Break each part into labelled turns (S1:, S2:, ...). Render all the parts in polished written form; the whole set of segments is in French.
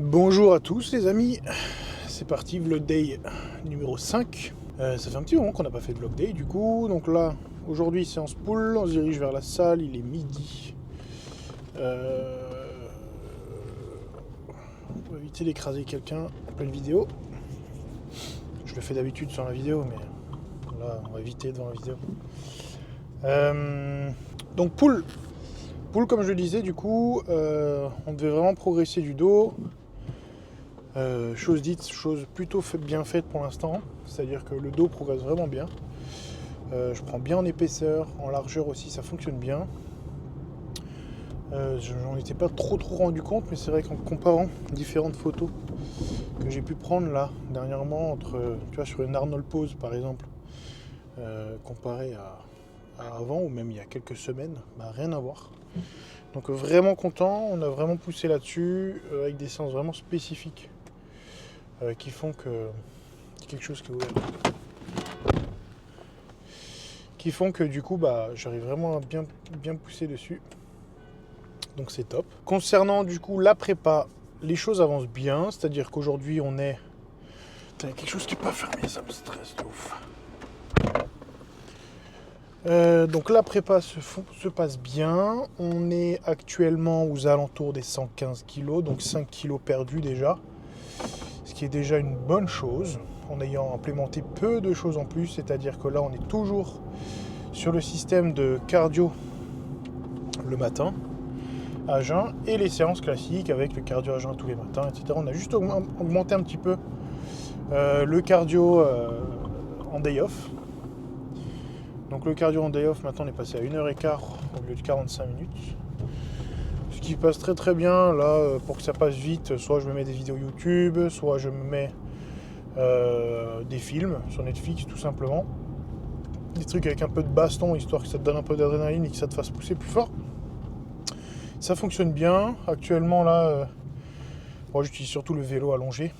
S1: Bonjour à tous les amis, c'est parti, Vlog Day numéro 5. Ça fait un petit moment qu'on n'a pas fait de Vlog Day du coup, donc là, aujourd'hui séance pool, on se dirige vers la salle, il est midi. On va éviter d'écraser quelqu'un en pleine vidéo. Je le fais d'habitude sur la vidéo, mais là on va éviter devant la vidéo. Donc pool, comme je le disais du coup, on devait vraiment progresser du dos. Chose dite, chose plutôt bien faite pour l'instant, c'est-à-dire que le dos progresse vraiment bien. Je prends bien en épaisseur, en largeur aussi, ça fonctionne bien. J'en étais pas trop rendu compte, mais c'est vrai qu'en comparant différentes photos que j'ai pu prendre là dernièrement, tu vois, sur une Arnold Pose par exemple, comparé à avant ou même il y a quelques semaines, bah, rien à voir. Donc vraiment content, on a vraiment poussé là-dessus avec des séances vraiment spécifiques qui font que quelque chose qui font que du coup bah j'arrive vraiment à bien pousser dessus. Donc c'est top. Concernant du coup la prépa, les choses avancent bien, c'est-à-dire qu'aujourd'hui on est. Putain, quelque chose qui n'est pas fermé, ça me stresse de ouf. Donc la prépa se passe bien. On est actuellement aux alentours des 115 kg, donc 5 kg perdus déjà. Ce qui est déjà une bonne chose, en ayant implémenté peu de choses en plus, c'est-à-dire que là on est toujours sur le système de cardio le matin à jeun et les séances classiques avec le cardio à jeun tous les matins, etc. On a juste augmenté un petit peu le cardio en day off. Donc le cardio en day off maintenant on est passé à 1h15 au lieu de 45 minutes. Ce qui passe très bien là, pour que ça passe vite, soit je me mets des vidéos YouTube, soit je me mets des films sur Netflix tout simplement. Des trucs avec un peu de baston histoire que ça te donne un peu d'adrénaline et que ça te fasse pousser plus fort. Ça fonctionne bien. Actuellement là, moi j'utilise surtout le vélo allongé.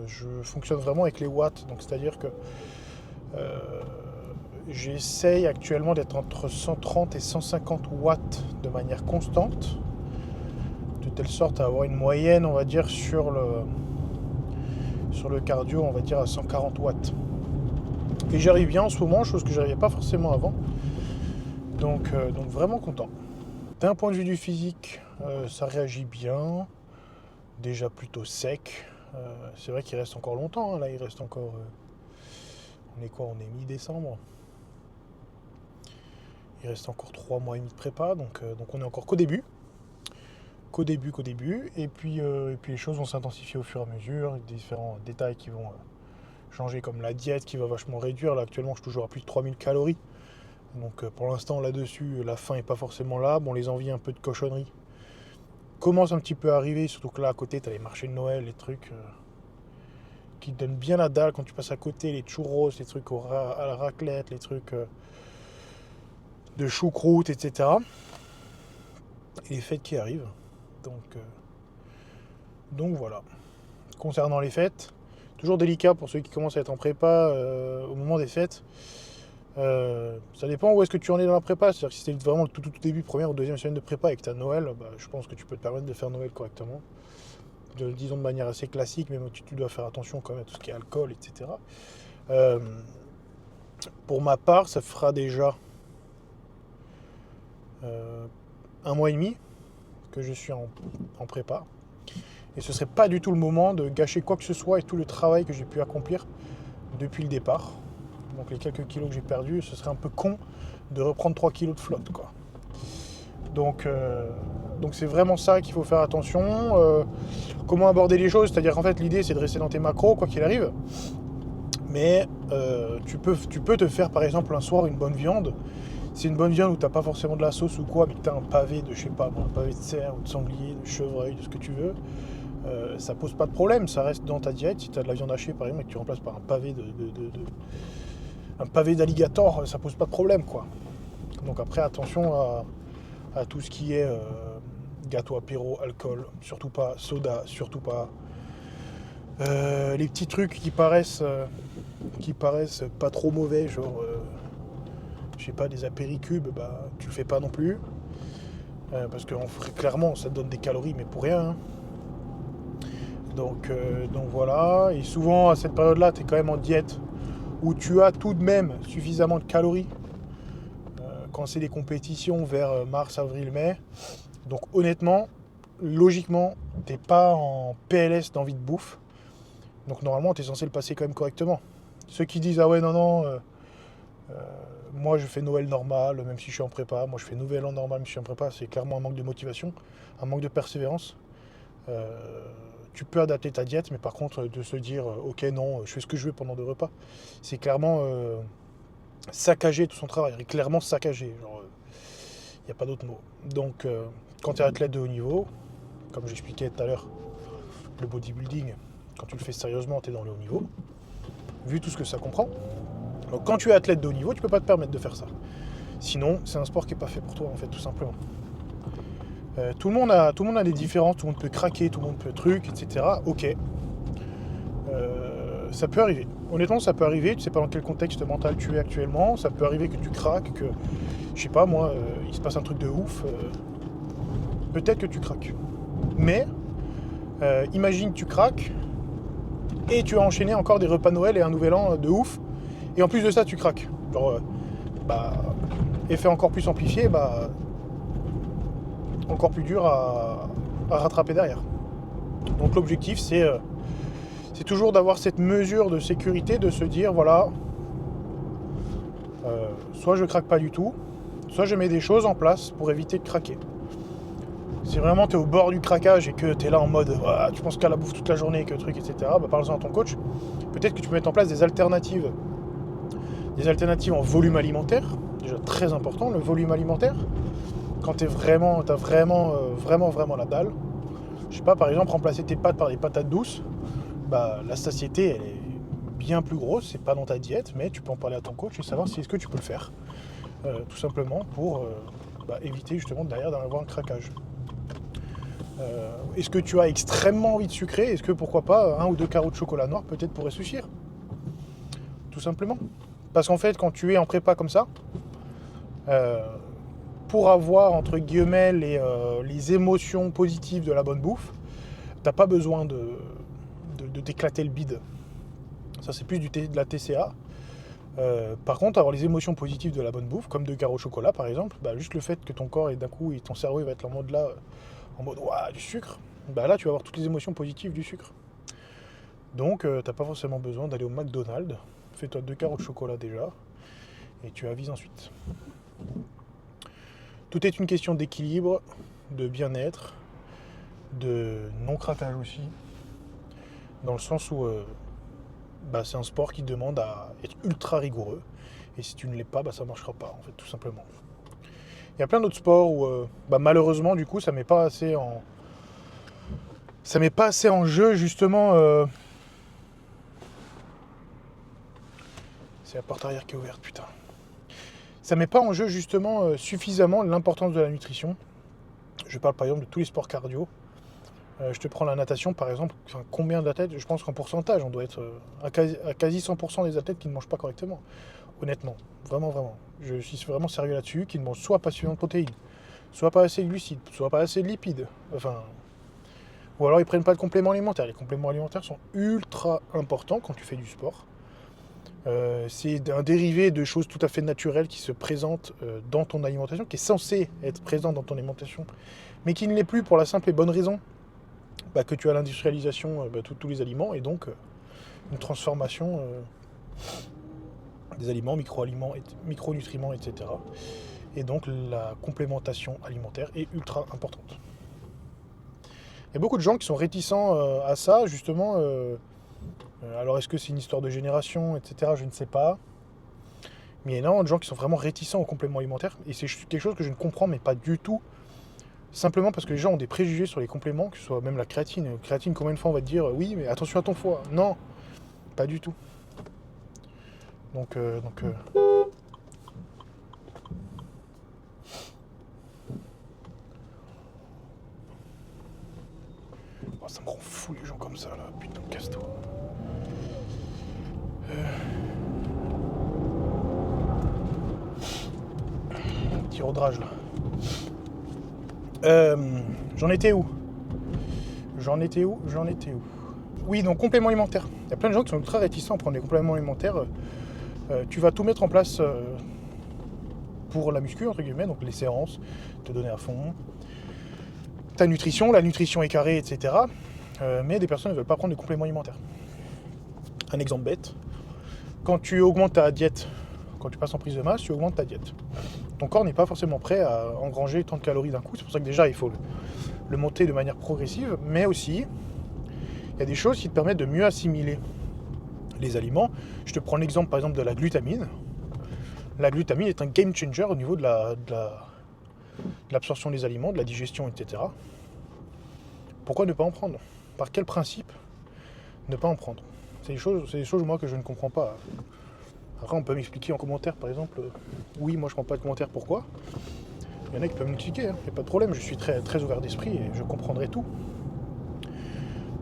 S1: Je fonctionne vraiment avec les watts, donc c'est-à-dire que j'essaye actuellement d'être entre 130 et 150 watts de manière constante, de telle sorte à avoir une moyenne, on va dire, sur le cardio, on va dire à 140 watts. Et j'arrive bien en ce moment, chose que j'arrivais pas forcément avant. Donc vraiment content. D'un point de vue du physique, ça réagit bien. Déjà plutôt sec. C'est vrai qu'il reste encore longtemps. Hein. Là, il reste encore. On est quoi? On est mi-décembre. Il reste encore 3 mois et demi de prépa. Donc on est encore qu'au début. Qu'au début. Et puis les choses vont s'intensifier au fur et à mesure. Avec différents détails qui vont changer, comme la diète qui va vachement réduire. Là, actuellement, je suis toujours à plus de 3000 calories. Donc pour l'instant, là-dessus, la faim n'est pas forcément là. Bon, les envies un peu de cochonnerie commencent un petit peu à arriver. Surtout que là, à côté, tu as les marchés de Noël, les trucs qui te donnent bien la dalle quand tu passes à côté. Les churros, les trucs à la raclette, les trucs de choucroute, etc. Et les fêtes qui arrivent. Donc voilà. Concernant les fêtes, toujours délicat pour ceux qui commencent à être en prépa au moment des fêtes. Ça dépend où est-ce que tu en es dans la prépa. C'est-à-dire que si c'est vraiment le tout début, première ou deuxième semaine de prépa et que tu as Noël, bah, je pense que tu peux te permettre de faire Noël correctement. Disons de manière assez classique, mais tu dois faire attention quand même à tout ce qui est alcool, etc. Pour ma part, ça fera déjà 1 mois et demi que je suis en prépa. Et ce serait pas du tout le moment de gâcher quoi que ce soit et tout le travail que j'ai pu accomplir depuis le départ. Donc les quelques kilos que j'ai perdus, ce serait un peu con de reprendre 3 kilos de flotte, quoi. Donc c'est vraiment ça qu'il faut faire attention. Comment aborder les choses, c'est-à-dire qu'en fait l'idée c'est de rester dans tes macros quoi qu'il arrive. Mais tu peux te faire par exemple un soir une bonne viande. C'est une bonne viande où t'as pas forcément de la sauce ou quoi, mais que t'as un pavé de, je sais pas, un pavé de cerf ou de sanglier, de chevreuil, de ce que tu veux. Ça pose pas de problème, ça reste dans ta diète. Si tu as de la viande hachée par exemple et que tu remplaces par un pavé un pavé d'alligator, ça pose pas de problème quoi. Donc après attention à tout ce qui est gâteau, apéro, alcool, surtout pas soda, surtout pas les petits trucs qui paraissent pas trop mauvais, genre je sais pas, des apéricubes, bah tu le fais pas non plus. Parce que clairement ça te donne des calories mais pour rien. Hein. Donc voilà, et souvent à cette période-là, tu es quand même en diète où tu as tout de même suffisamment de calories quand c'est des compétitions vers mars, avril, mai. Donc honnêtement, logiquement, t'es pas en PLS d'envie de bouffe. Donc normalement, tu es censé le passer quand même correctement. Ceux qui disent ah ouais non non, moi je fais Noël normal, même si je suis en prépa, moi je fais Nouvel An normal, même si je suis en prépa, c'est clairement un manque de motivation, un manque de persévérance. Euh, Tu peux adapter ta diète, mais par contre de se dire ok non, je fais ce que je veux pendant 2 repas, c'est clairement saccager tout son travail, clairement saccagé. Il n'y a pas d'autre mot. Donc quand tu es athlète de haut niveau, comme j'expliquais tout à l'heure, le bodybuilding, quand tu le fais sérieusement, tu es dans le haut niveau, vu tout ce que ça comprend. Donc quand tu es athlète de haut niveau, tu peux pas te permettre de faire ça. Sinon, c'est un sport qui n'est pas fait pour toi, en fait, tout simplement. Tout le monde a des différences, tout le monde peut craquer, tout le monde peut truc, etc. Ok. Ça peut arriver. Honnêtement, ça peut arriver. Tu sais pas dans quel contexte mental tu es actuellement. Ça peut arriver que tu craques, que, je sais pas moi, il se passe un truc de ouf. Peut-être que tu craques. Mais, imagine que tu craques et tu as enchaîné encore des repas Noël et un nouvel an de ouf. Et en plus de ça, tu craques. Genre, effet encore plus amplifié, encore plus dur à rattraper derrière. Donc l'objectif, c'est toujours d'avoir cette mesure de sécurité, de se dire, voilà, soit je craque pas du tout, soit je mets des choses en place pour éviter de craquer. Si vraiment tu es au bord du craquage et que tu es là en mode, tu penses qu'à la bouffe toute la journée, que truc, etc., parle-en à ton coach. Peut-être que tu peux mettre en place des alternatives en volume alimentaire, déjà très important, le volume alimentaire. Quand t'as vraiment la dalle, je sais pas, par exemple, remplacer tes pâtes par des patates douces, la satiété, elle est bien plus grosse, c'est pas dans ta diète, mais tu peux en parler à ton coach et savoir si est-ce que tu peux le faire. Tout simplement pour éviter justement derrière d'en avoir un craquage. Est-ce que tu as extrêmement envie de sucrer? Est-ce que pourquoi pas 1 ou 2 carreaux de chocolat noir peut-être pourrait suffire? Tout simplement. Parce qu'en fait, quand tu es en prépa comme ça, pour avoir entre guillemets les émotions positives de la bonne bouffe, t'as pas besoin de t'éclater le bide. Ça c'est plus de la TCA. Par contre, avoir les émotions positives de la bonne bouffe, comme 2 carreaux de chocolat par exemple, juste le fait que ton corps et d'un coup et ton cerveau il va être en mode ouah, du sucre, là tu vas avoir toutes les émotions positives du sucre. Donc t'as pas forcément besoin d'aller au McDonald's. Fais-toi 2 carreaux de chocolat déjà et tu avises ensuite. Tout est une question d'équilibre, de bien-être, de non-craquage aussi, dans le sens où c'est un sport qui demande à être ultra rigoureux, et si tu ne l'es pas, ça ne marchera pas, en fait, tout simplement. Il y a plein d'autres sports où, malheureusement, du coup, ça met pas assez en jeu, justement. C'est la porte arrière qui est ouverte, putain. Ça met pas en jeu justement suffisamment l'importance de la nutrition. Je parle par exemple de tous les sports cardio. Je te prends la natation par exemple. Combien d'athlètes? Je pense qu'en pourcentage, on doit être à quasi 100% des athlètes qui ne mangent pas correctement. Honnêtement, vraiment. Je suis vraiment sérieux là-dessus, qui ne mangent soit pas suffisamment de protéines, soit pas assez de glucides, soit pas assez de lipides. Ou alors ils prennent pas de compléments alimentaires. Les compléments alimentaires sont ultra importants quand tu fais du sport. C'est un dérivé de choses tout à fait naturelles qui se présentent dans ton alimentation, qui est censé être présent dans ton alimentation, mais qui ne l'est plus pour la simple et bonne raison que tu as l'industrialisation de tous les aliments et donc une transformation des aliments, micronutriments, etc. Et donc la complémentation alimentaire est ultra importante. Il y a beaucoup de gens qui sont réticents à ça, justement. Alors est-ce que c'est une histoire de génération, etc. Je ne sais pas. Mais il y a énormément de gens qui sont vraiment réticents aux compléments alimentaires. Et c'est quelque chose que je ne comprends, mais pas du tout. Simplement parce que les gens ont des préjugés sur les compléments, que ce soit même la créatine. Créatine, combien de fois on va te dire oui, mais attention à ton foie. Non, pas du tout. Donc ça me rend fou les gens comme ça là. Putain, casse-toi. Petit rodrage là. J'en étais où? Oui, donc compléments alimentaires. Il y a plein de gens qui sont très réticents à prendre des compléments alimentaires. Tu vas tout mettre en place pour la muscu, entre guillemets, donc les séances, te donner à fond. Ta nutrition, la nutrition est carrée, etc. Mais des personnes ne veulent pas prendre des compléments alimentaires. Un exemple bête, quand tu augmentes ta diète, quand tu passes en prise de masse, tu augmentes ta diète. Ton corps n'est pas forcément prêt à engranger tant de calories d'un coup, c'est pour ça que déjà il faut le monter de manière progressive, mais aussi il y a des choses qui te permettent de mieux assimiler les aliments. Je te prends l'exemple par exemple de la glutamine. La glutamine est un game changer au niveau de l'absorption des aliments, de la digestion, etc. Pourquoi ne pas en prendre? Par quel principe ne pas en prendre? C'est des choses moi que je ne comprends pas. Après on peut m'expliquer en commentaire par exemple, oui moi je prends pas de commentaire, pourquoi? Il y en a qui peuvent m'expliquer, il n'y a pas de problème, je suis très, très ouvert d'esprit et je comprendrai tout.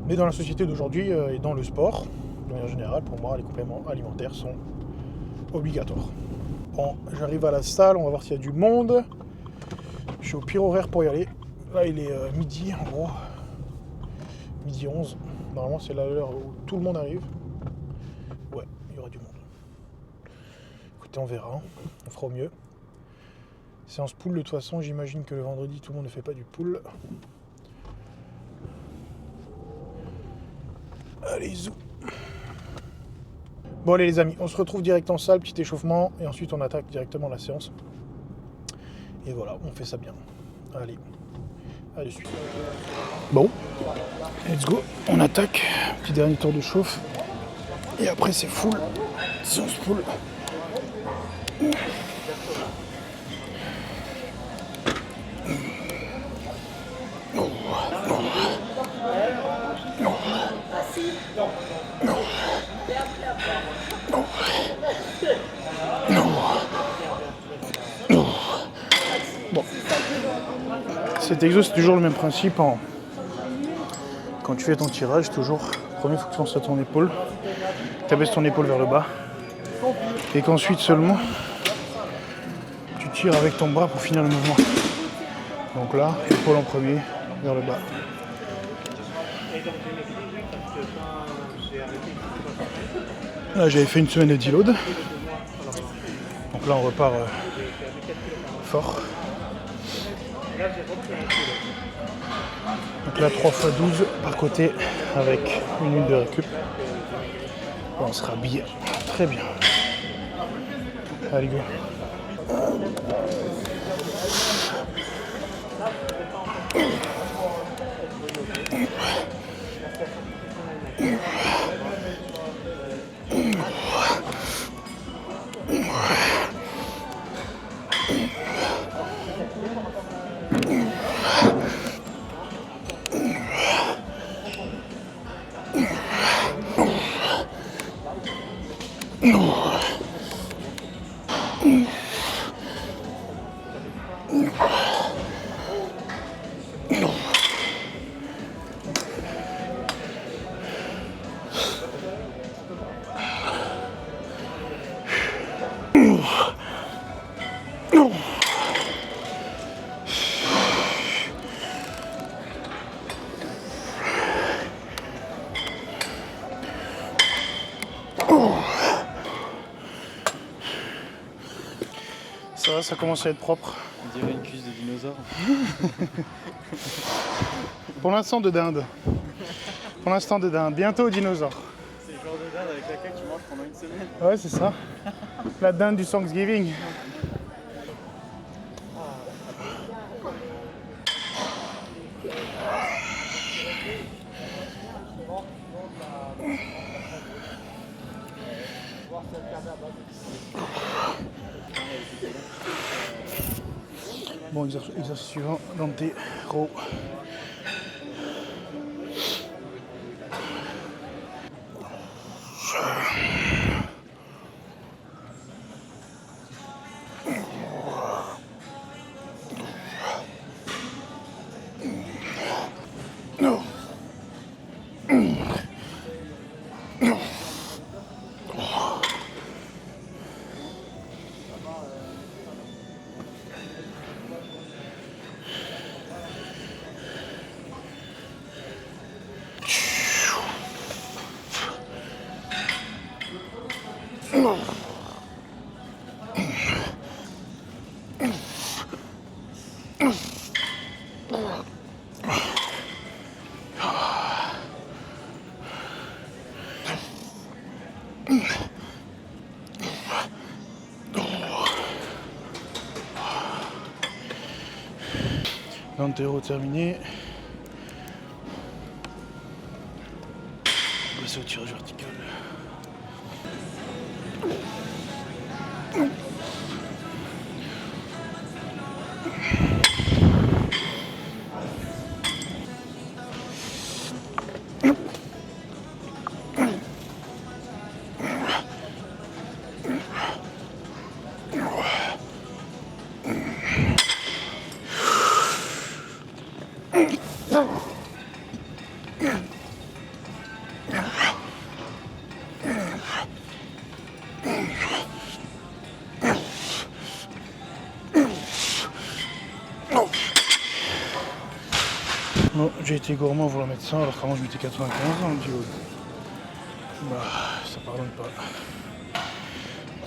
S1: Mais dans la société d'aujourd'hui et dans le sport, de manière générale, pour moi les compléments alimentaires sont obligatoires. Bon, j'arrive à la salle, on va voir s'il y a du monde. Je suis au pire horaire pour y aller. Là il est midi en gros. Midi 11. Normalement c'est l'heure où tout le monde arrive. Ouais, il y aura du monde. Écoutez, on verra, on fera au mieux. Séance pool, de toute façon, j'imagine que le vendredi, tout le monde ne fait pas du pool. Allez, zou. Bon, allez les amis, on se retrouve direct en salle, petit échauffement, et ensuite on attaque directement la séance. Et voilà, on fait ça bien. Allez, allez, suite. Bon, let's go, on attaque. Petit dernier tour de chauffe. Et après, c'est full. Séance pool. Bon. Cet exo, c'est toujours le même principe. Quand tu fais ton tirage, toujours, premier, il faut que tu penses à ton épaule. Tu abaisses ton épaule vers le bas. Et qu'ensuite seulement, tu tires avec ton bras pour finir le mouvement. Donc là, épaule en premier, vers le bas. Là, j'avais fait une semaine de deload. Donc là, on repart fort. Donc là, 3 x 12 par côté avec une minute de récup. On sera habillé très bien. Allez, go. Ça va, ça commence à être propre.
S2: On dirait une cuisse de dinosaure.
S1: Pour l'instant de dinde. Pour l'instant de dinde. Bientôt dinosaure.
S2: C'est le genre de dinde avec laquelle tu manges pendant une semaine.
S1: Ouais, c'est ça. La dinde du Thanksgiving. Bon, exercice suivant, Dante, row. 50 € terminé. On va passer au tirage vertical. Bon, j'ai été gourmand pour la mettre 100 alors qu'avant je mettais 95 dans le duo. Bah, ça pardonne pas.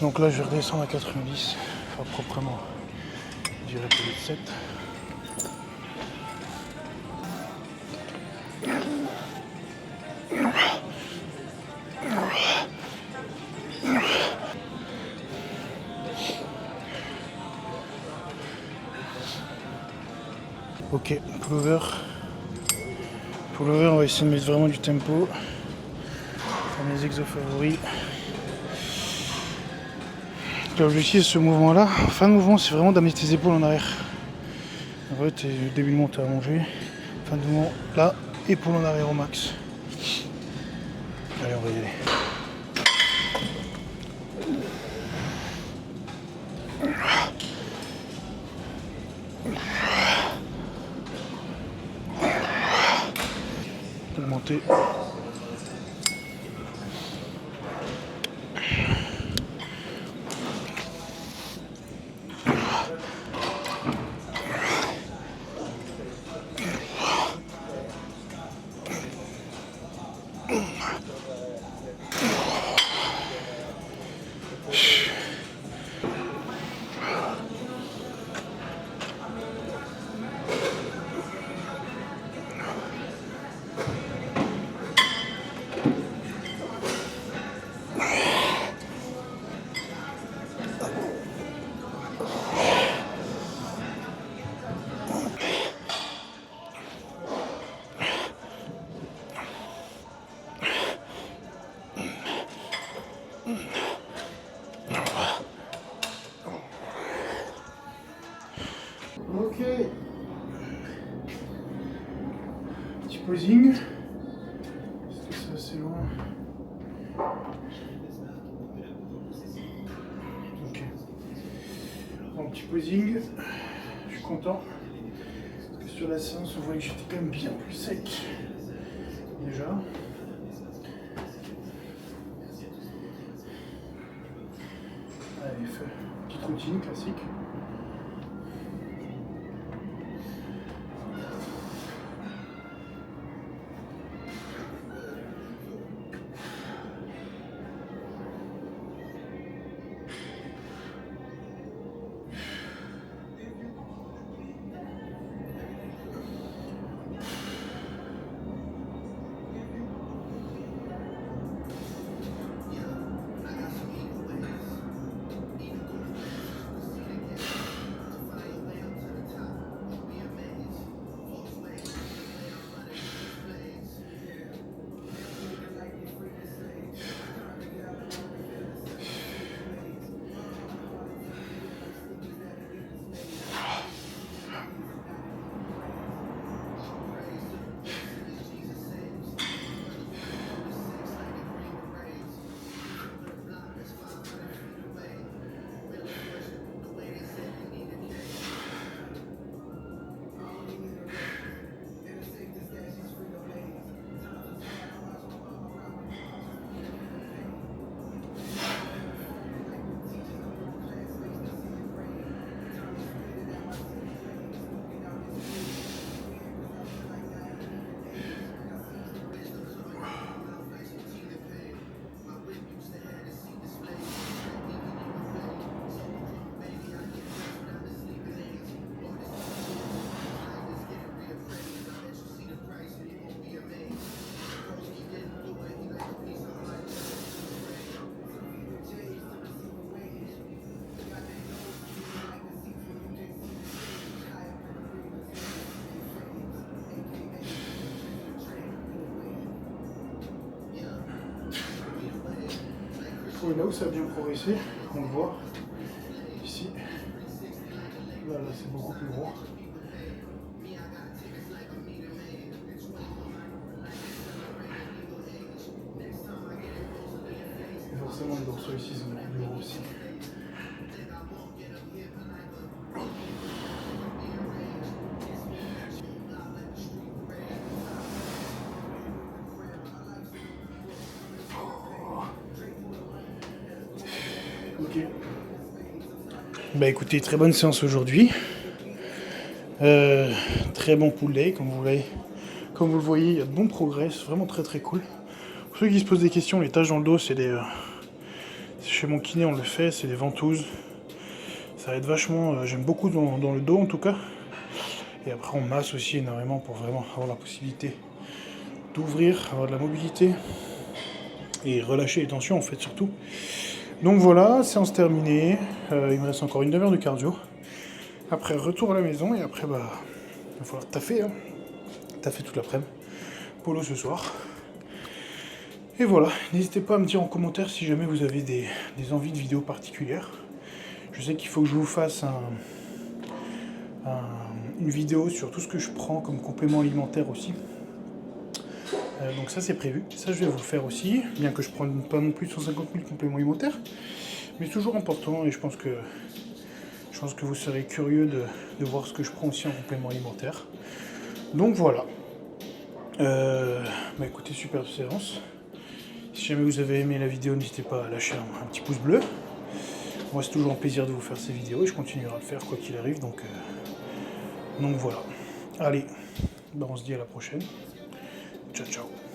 S1: Donc là je vais redescendre à 90, enfin proprement, je dirais peut-être 7. Ok, pullover. Pullover, on va essayer de mettre vraiment du tempo. Faire mes exos favoris. L'objectif de ce mouvement-là, fin de mouvement, c'est vraiment d'amener tes épaules en arrière. En fait, début de montée à manger. Fin de mouvement, là, épaules en arrière au max. Allez, on va y aller. Augmenter. Ok. Petit posing. Est-ce que c'est assez loin? Ok. Bon, petit posing. Je suis content. Parce que sur la séance, on voyait que j'étais quand même bien plus sec. Déjà. Allez, petite routine classique. Oui, là où ça a bien progressé, on le voit ici. Là c'est beaucoup plus gros. Et forcément, les dorsaux ici sont beaucoup plus gros aussi. Ok. Bah écoutez, très bonne séance aujourd'hui. Très bon pull day, comme vous le voyez, il y a de bons progrès, c'est vraiment très très cool. Pour ceux qui se posent des questions, les tâches dans le dos, c'est des... chez mon kiné on le fait, c'est des ventouses. Ça aide vachement, j'aime beaucoup dans le dos en tout cas. Et après on masse aussi énormément pour vraiment avoir la possibilité d'ouvrir, avoir de la mobilité et relâcher les tensions en fait surtout. Donc voilà, séance terminée, il me reste encore une demi-heure de cardio. Après retour à la maison et après bah il va falloir taffer, hein. Taffer toute l'après-midi. Polo ce soir. Et voilà, n'hésitez pas à me dire en commentaire si jamais vous avez des envies de vidéos particulières. Je sais qu'il faut que je vous fasse une vidéo sur tout ce que je prends comme complément alimentaire aussi. Donc ça c'est prévu, ça je vais vous le faire aussi, bien que je ne prenne pas non plus 150 000 compléments alimentaires. Mais c'est toujours important et je pense que vous serez curieux de voir ce que je prends aussi en complément alimentaire. Donc voilà. Bah écoutez, superbe séance. Si jamais vous avez aimé la vidéo, n'hésitez pas à lâcher un petit pouce bleu. Moi c'est toujours un plaisir de vous faire ces vidéos et je continuerai à le faire quoi qu'il arrive. Donc voilà. Allez, bah on se dit à la prochaine. Ciao ciao.